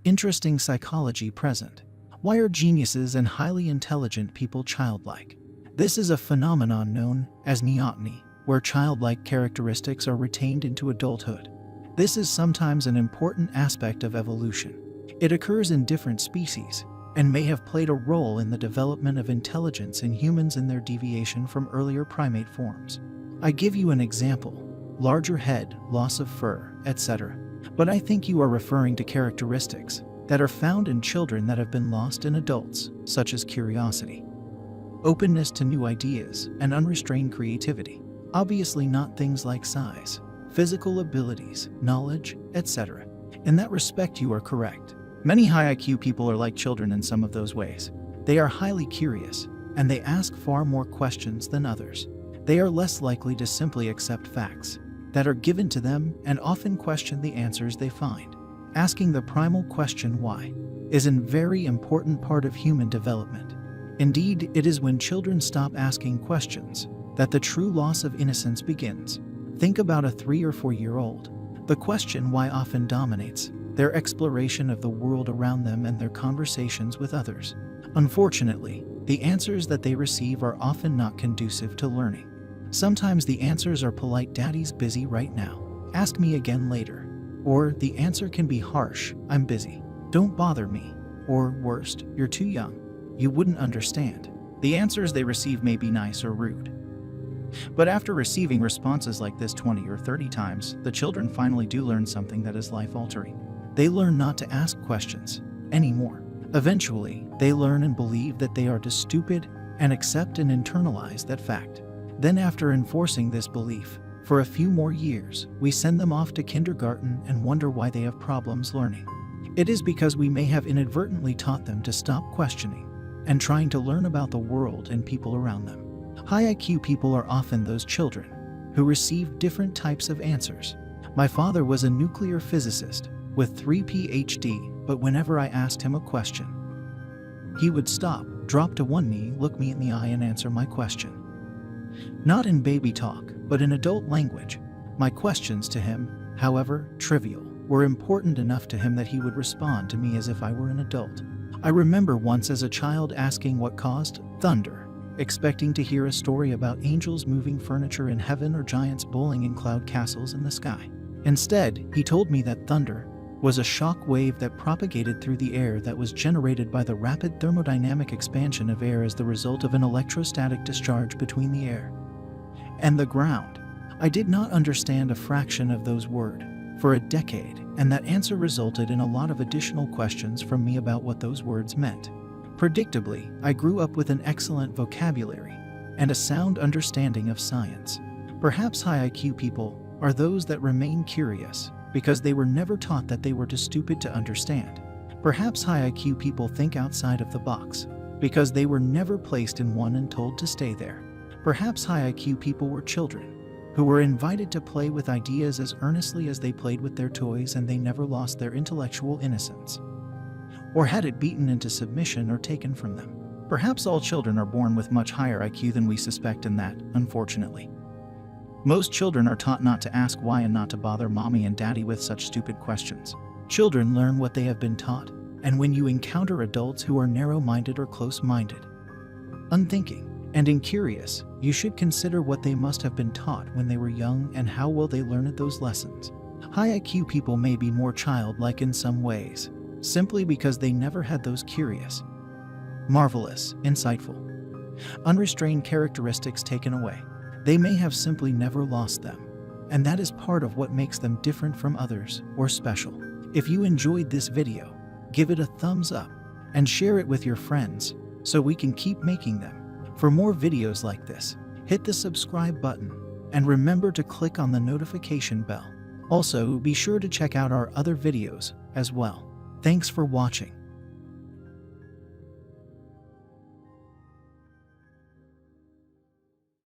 Interesting psychology present. Why are geniuses and highly intelligent people childlike? This is a phenomenon known as neoteny, where childlike characteristics are retained into adulthood. This is sometimes an important aspect of evolution. It occurs in different species and may have played a role in the development of intelligence in humans in their deviation from earlier primate forms. I give you an example: larger head, loss of fur, etc. But I think you are referring to characteristics that are found in children that have been lost in adults, such as curiosity, openness to new ideas, and unrestrained creativity. Obviously not things like size, physical abilities, knowledge, etc. In that respect, you are correct. Many high IQ people are like children in some of those ways. They are highly curious, and they ask far more questions than others. They are less likely to simply accept facts that are given to them and often question the answers they find. Asking the primal question why is a very important part of human development. Indeed, it is when children stop asking questions that the true loss of innocence begins. Think about a 3 or 4-year-old. The question why often dominates their exploration of the world around them and their conversations with others. Unfortunately, the answers that they receive are often not conducive to learning. Sometimes the answers are polite, "Daddy's busy right now. Ask me again later." Or the answer can be harsh, "I'm busy. Don't bother me." Or worst, "You're too young. You wouldn't understand." The answers they receive may be nice or rude. But after receiving responses like this 20 or 30 times, the children finally do learn something that is life-altering. They learn not to ask questions anymore. Eventually, they learn and believe that they are just stupid and accept and internalize that fact. Then after enforcing this belief for a few more years, we send them off to kindergarten and wonder why they have problems learning. It is because we may have inadvertently taught them to stop questioning and trying to learn about the world and people around them. High IQ people are often those children who receive different types of answers. My father was a nuclear physicist with 3 PhD, but whenever I asked him a question, he would stop, drop to one knee, look me in the eye and answer my question. Not in baby talk, but in adult language. My questions to him, however trivial, were important enough to him that he would respond to me as if I were an adult. I remember once as a child asking what caused thunder, expecting to hear a story about angels moving furniture in heaven or giants bowling in cloud castles in the sky. Instead, he told me that thunder was a shock wave that propagated through the air that was generated by the rapid thermodynamic expansion of air as the result of an electrostatic discharge between the air and the ground. I did not understand a fraction of those words for a decade, and that answer resulted in a lot of additional questions from me about what those words meant. Predictably, I grew up with an excellent vocabulary and a sound understanding of science. Perhaps high IQ people are those that remain curious because they were never taught that they were too stupid to understand. Perhaps high IQ people think outside of the box because they were never placed in one and told to stay there. Perhaps high IQ people were children who were invited to play with ideas as earnestly as they played with their toys, and they never lost their intellectual innocence or had it beaten into submission or taken from them. Perhaps all children are born with much higher IQ than we suspect, and that, unfortunately, most children are taught not to ask why and not to bother mommy and daddy with such stupid questions. Children learn what they have been taught, and when you encounter adults who are narrow-minded or close-minded, unthinking, and incurious, you should consider what they must have been taught when they were young and how well they learned those lessons. High IQ people may be more childlike in some ways, simply because they never had those curious, marvelous, insightful, unrestrained characteristics taken away. They may have simply never lost them, and that is part of what makes them different from others or special. If you enjoyed this video, give it a thumbs up and share it with your friends so we can keep making them. For more videos like this, hit the subscribe button and remember to click on the notification bell. Also, be sure to check out our other videos as well. Thanks for watching.